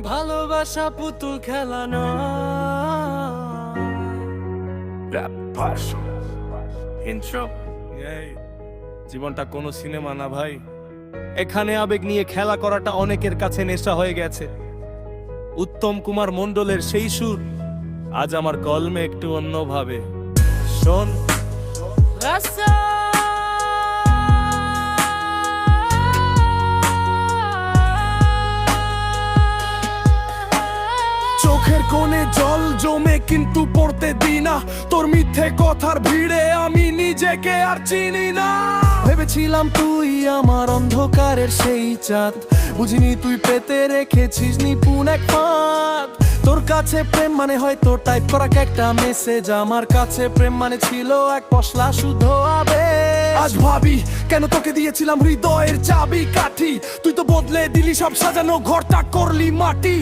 ভালোবাসা পুতুল খেলানো। জীবনটা কোনো সিনেমা না ভাই, এখানে আবেগ নিয়ে খেলা করাটা অনেকের কাছে নেশা হয়ে গেছে। উত্তম কুমার মণ্ডলের সেই সুর আজ আমার কলমে একটু অন্যভাবে। শোন চোখের কোণে জল জমে কিন্তু পড়তে দিই না, তোর মিথ্যে কথার ভিড়ে আমি নিজেকে আর চিনি না। ভেবেছিলাম তুই আমার অন্ধকারের সেই চাঁদ, বুঝিনি তুই পেতে রেখেছিস নিপুণ এক ফাঁদ। তোর কাছে প্রেম মানে হয়তো টাইপ করা একটা মেসেজ, আমার কাছে প্রেম মানে ছিল এক পশলা শুদ্ধ আবেগ। আজ ভাবি কেন তোকে দিয়েছিলাম হৃদয়ের চাবি কাঠি, তুই তো বদলে দিলি সব সাজানো ঘরটা করলি মাটি।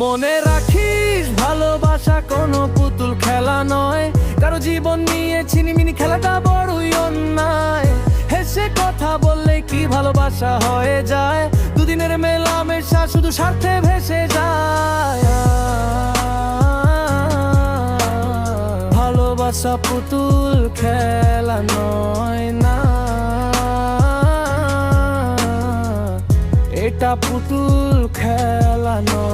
মনে রাখিস ভালোবাসা কোনো পুতুল খেলা নয়, কারো জীবন নিয়ে ছিনিমিনি খেলাটা বড়ই অন্যায়। হেসে কথা বললে কি ভালোবাসা হয়ে যায়, দুদিনের মেলামেশা শুধু স্বার্থে ভেসে যায়। ভালোবাসা পুতুল খেলা নয় না, এটা পুতুল খেলা নয়।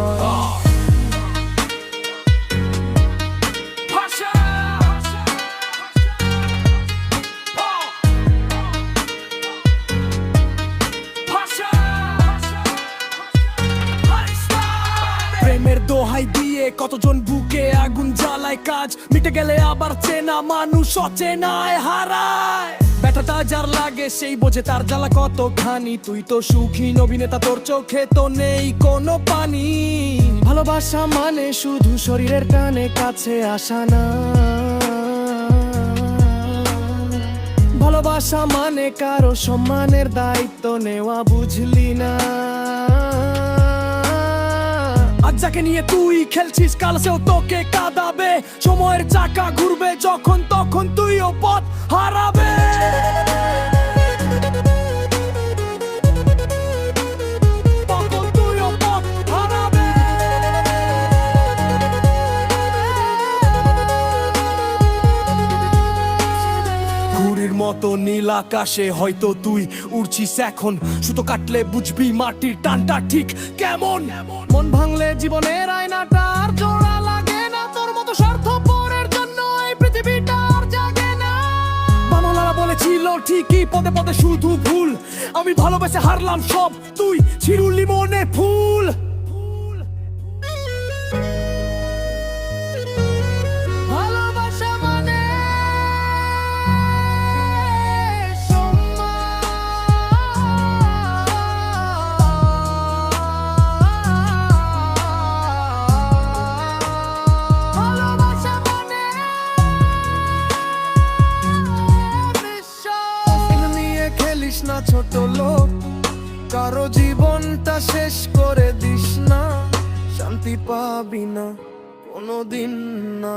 প্রেমের দোহাই দিয়ে কতজন বুকে আগুন জ্বালায়, কাজ মিটে গেলে আবার চেনা মানুষ অচেনায় হারায়। ব্যথাটা যার লাগে সেই বোঝে তার জ্বালা কতখানি, তুই তো সুখী অভিনেতা, তোর চোখে তো নেই কোনো পানি। ভালোবাসা মানে শুধু শরীরের টানে কাছে আসা না, ভালোবাসা মানে কারো সম্মানের দায়িত্ব নেওয়া, বুঝলি না? আজ যাকে নিয়ে তুই খেলছিস কাল সেও তোকে কাঁদাবে, সময়ের চাকা ঘুরবে যখন তখন তুইও পথ হারাবে। তখন তুইও পথ হারাবে। ঘুড়ির মতো নীল আকাশে হয়তো তুই উড়ছিস এখন, সুতো কাটলে বুঝবি মাটির টানটা ঠিক কেমন। মন ভাঙলে জীবনের আয়নাটা আর জোড়া লাগে না, তোর মতো স্বার্থপরের জন্য এই পৃথিবীটা আর জাগে না। বাংলারা বলেছিল ঠিকই পদে পদে শুধু ভুল, আমি ভালোবেসে হারলাম সব, তুই ছিড়ুলি মনে ফুল। ভালোবাসা মানে না ছোট লোক, কারো জীবনটা শেষ করে দিস না, শান্তি পাবি না কোনোদিন না।